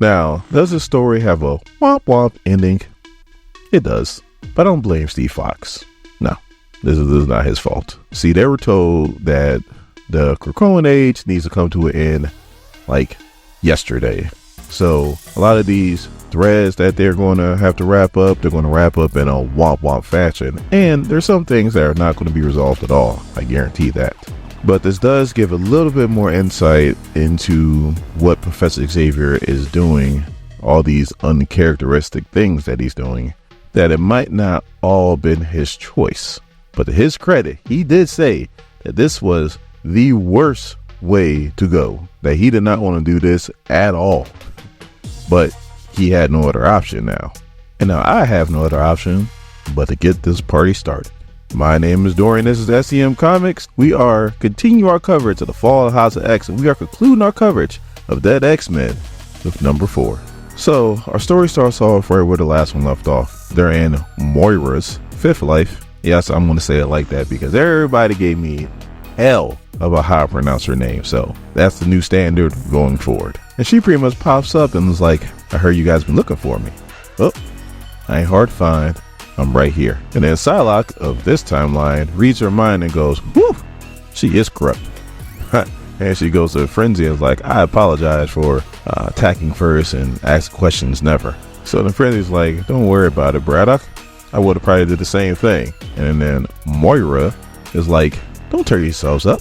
Now, does the story have a womp womp ending? It does, but I don't blame Steve Foxe. No, this is not his fault. See, they were told that the Krakoan age needs to come to an end like yesterday. So a lot of these threads that they're going to have to wrap up, they're going to wrap up in a womp womp fashion. And there's some things that are not going to be resolved at all. I guarantee that. But this does give a little bit more insight into what Professor Xavier is doing, all these uncharacteristic things that he's doing, that it might not all been his choice. But to his credit, he did say that this was the worst way to go, that he did not want to do this at all. But he had no other option now. And now I have no other option but to get this party started. My name is Dorian. This is SEM Comics. We are continuing our coverage of the Fall of House of X, and we are concluding our coverage of Dead X-Men with number 4. So our story starts off right where the last one left off. They're in Moira's 5th life. Yes, I'm going to say it like that because everybody gave me hell about how to pronounce her name. So that's the new standard going forward. And she pretty much pops up and is like, I heard you guys been looking for me. Oh, I ain't hard to find. I'm right here. And then Psylocke of this timeline reads her mind and goes, whew, she is corrupt. And she goes to Frenzy and is like, I apologize for attacking first and ask questions never. So then Frenzy's like, don't worry about it, Braddock. I would have probably did the same thing. And then Moira is like, don't tear yourselves up.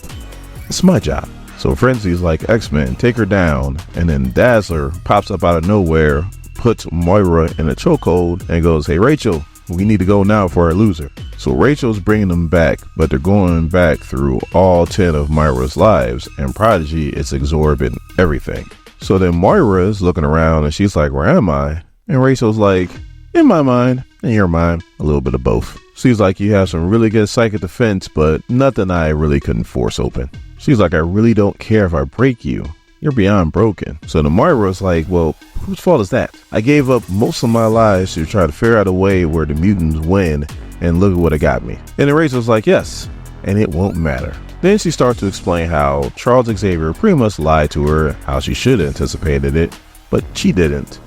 It's my job. So Frenzy's like, X-Men, take her down. And then Dazzler pops up out of nowhere, puts Moira in a chokehold and goes, hey, Rachel, we need to go now for our loser. So Rachel's bringing them back, but they're going back through all 10 of Moira's lives, and Prodigy is absorbing everything. So then Moira is looking around and she's like, where am I? And Rachel's like, in my mind, in your mind, a little bit of both. She's like, you have some really good psychic defense, but nothing I really couldn't force open. She's like, I really don't care if I break you. You're beyond broken. So the Moira's like, well, whose fault is that? I gave up most of my lives to try to figure out a way where the mutants win, and look at what it got me. And then Rachel's like, yes, and it won't matter. Then she starts to explain how Charles Xavier pretty much lied to her, how she should have anticipated it, but she didn't.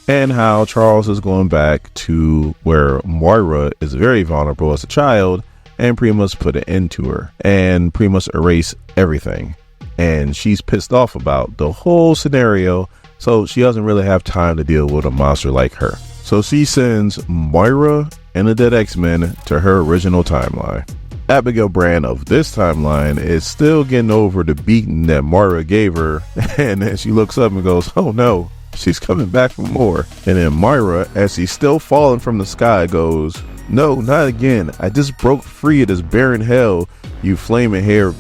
And how Charles is going back to where Moira is very vulnerable as a child and pretty much put an end to her and pretty much erase everything. And she's pissed off about the whole scenario, so she doesn't really have time to deal with a monster like her. So she sends Moira and the Dead X-Men to her original timeline. Abigail Brand of this timeline is still getting over the beating that Moira gave her, and then she looks up and goes, oh no, she's coming back for more. And then Moira, as she's still falling from the sky, goes, no, not again. I just broke free of this barren hell, you flaming hair.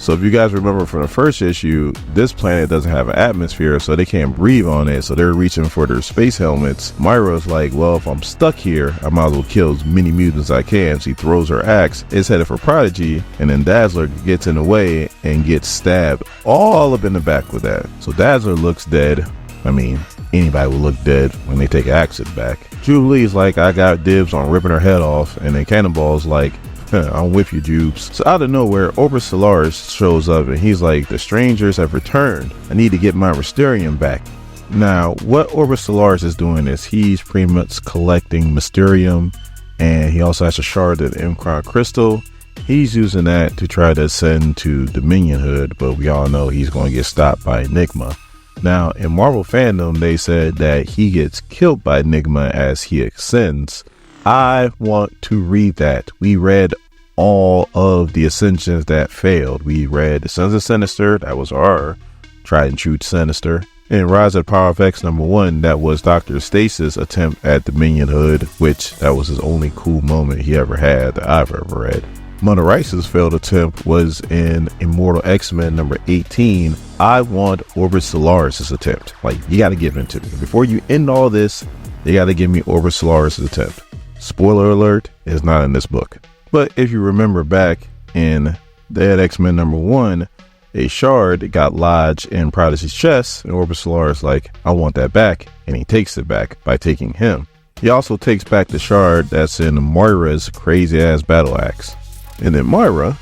So if you guys remember from the first issue, this planet doesn't have an atmosphere, so they can't breathe on it. So they're reaching for their space helmets. Moira's like, well, if I'm stuck here, I might as well kill as many mutants as I can. She throws her axe, is headed for Prodigy, and then Dazzler gets in the way and gets stabbed all up in the back with that. So Dazzler looks dead. I mean, anybody will look dead when they take an axe back. Jubilee's like, I got dibs on ripping her head off, and then Cannonball's like, I'm with you, Jubes. So out of nowhere, Orbis Solaris shows up and he's like, the strangers have returned. I need to get my Mysterium back. Now, what Orbis Solaris is doing is he's pretty much collecting Mysterium, and he also has a shard of the Imcron Crystal. He's using that to try to ascend to Dominionhood, but we all know he's going to get stopped by Enigma. Now, in Marvel fandom, they said that he gets killed by Enigma as he ascends. I want to read that. We read all of the ascensions that failed. We read Sons of Sinister, that was our tried and true Sinister. And Rise of the Power of X #1, that was Dr. Stasis' attempt at Dominionhood, which that was his only cool moment he ever had that I've ever read. Mother Rice's failed attempt was in Immortal X-Men #18. I want Orbis Solaris' attempt. Like, you got to give in to me. Before you end all this, you got to give me Orbis Solaris' attempt. Spoiler alert, is not in this book. But if you remember back in Dead X-Men #1, a shard got lodged in Prodigy's chest, and Orbis Solaris like, I want that back, and he takes it back by taking him. He also takes back the shard that's in Moira's crazy ass battle axe. And then Moira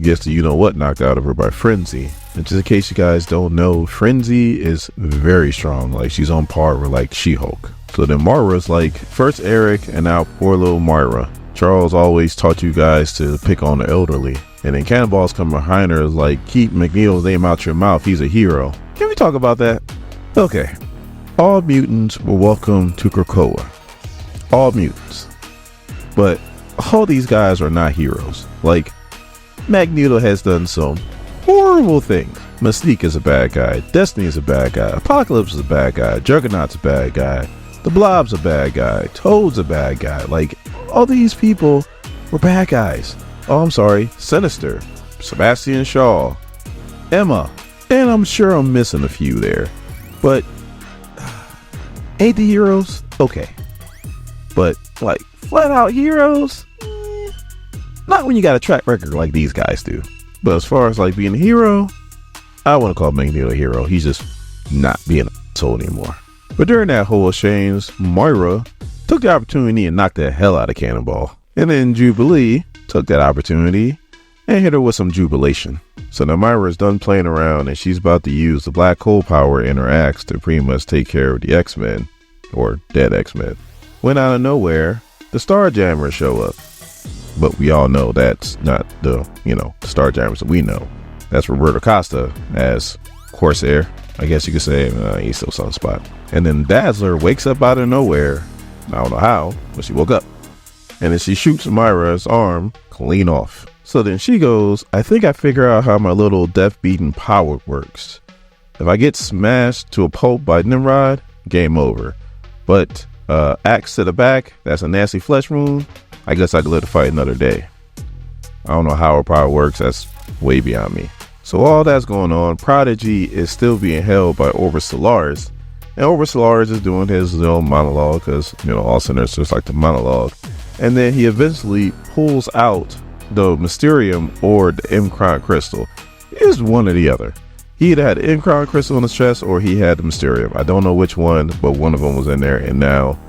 gets the you-know-what knocked out of her by Frenzy. And just in case you guys don't know, Frenzy is very strong. Like, she's on par with, like, She-Hulk. So then Moira's like, first Eric and now poor little Moira. Charles always taught you guys to pick on the elderly. And then Cannonball's coming behind her is like, keep McNeil's name out your mouth, he's a hero. Can we talk about that? Okay. All mutants were welcome to Krakoa. All mutants. But all these guys are not heroes. Like, Magneto has done some horrible things. Mystique is a bad guy. Destiny is a bad guy. Apocalypse is a bad guy. Juggernaut's a bad guy. The Blob's a bad guy. Toad's a bad guy. Like, all these people were bad guys. Oh, I'm sorry. Sinister, Sebastian Shaw, Emma, and I'm sure I'm missing a few there. But ain't the heroes? Okay. But, like, flat out heroes? Not when you got a track record like these guys do. But as far as, like, being a hero, I want to call Magneto a hero. He's just not being a asshole anymore. But during that whole exchange, Moira took the opportunity and knocked the hell out of Cannonball. And then Jubilee took that opportunity and hit her with some jubilation. So now Moira's done playing around and she's about to use the black hole power in her axe to pretty much take care of the X-Men, or dead X-Men. When out of nowhere, the Starjammers show up. But we all know that's not the, Starjammers that we know. That's Roberto Costa as Corsair. I guess you could say he's still Sunspot. And then Dazzler wakes up out of nowhere. I don't know how, but she woke up. And then she shoots Moira's arm clean off. So then she goes, I think I figure out how my little death-beaten power works. If I get smashed to a pulp by Nimrod, game over. But axe to the back, that's a nasty flesh wound. I guess I could live to fight another day. I don't know how her power works. That's way beyond me. So all that's going on, Prodigy is still being held by Orbis Solaris. And Orbis Solaris is doing his little monologue because, all sinners just like to monologue. And then he eventually pulls out the Mysterium or the Mcron Crystal. It was one or the other. He either had the Mcron Crystal in his chest or he had the Mysterium. I don't know which one, but one of them was in there. And now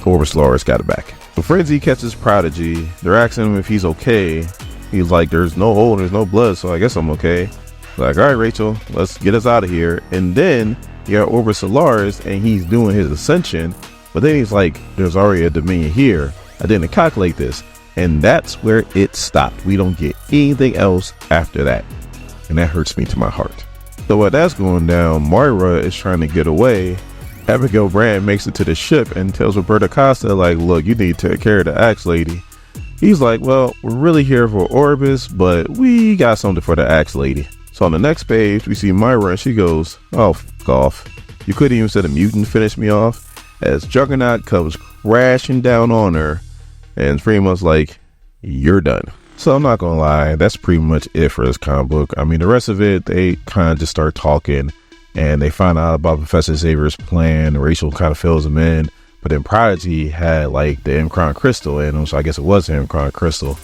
Orbis Solaris got it back. So Frenzy catches Prodigy. They're asking him if he's okay. He's like, there's no hole, there's no blood, so I guess I'm okay. Like, all right, Rachel, let's get us out of here. And then you got Orbis Solaris, and he's doing his ascension. But then he's like, there's already a Dominion here. I didn't calculate this. And that's where it stopped. We don't get anything else after that. And that hurts me to my heart. So while that's going down, Moira is trying to get away. Abigail Brand makes it to the ship and tells Roberto Costa, like, look, you need to take care of the Axe Lady. He's like, well, we're really here for Orbis, but we got something for the Axe Lady. So on the next page, we see Moira and she goes, oh, f*** off. You couldn't even set a mutant finish me off. As Juggernaut comes crashing down on her and it's pretty much like, you're done. So I'm not gonna lie, that's pretty much it for this comic book. I mean, the rest of it, they kind of just start talking and they find out about Professor Xavier's plan. Rachel kind of fills them in. But then Prodigy had like the Mcron Crystal in him, so I guess it was the Mcron Crystal.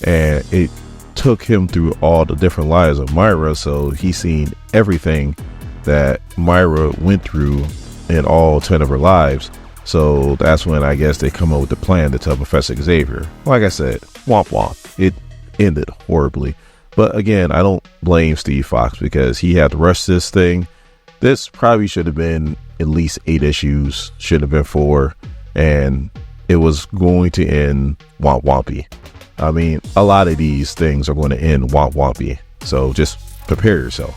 And it took him through all the different lives of Moira, so he's seen everything that Moira went through in all 10 of her lives. So that's when I guess they come up with the plan to tell Professor Xavier. Like I said, womp womp. It ended horribly. But again, I don't blame Steve Foxe because he had to rush this thing. This probably should have been at least 8 issues, should have been 4, and it was going to end womp wompy. I mean, a lot of these things are going to end womp wompy, so just prepare yourself.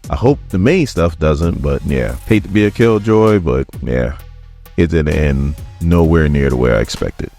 I hope the main stuff doesn't, but yeah, hate to be a killjoy, but yeah, it didn't end nowhere near the way I expected.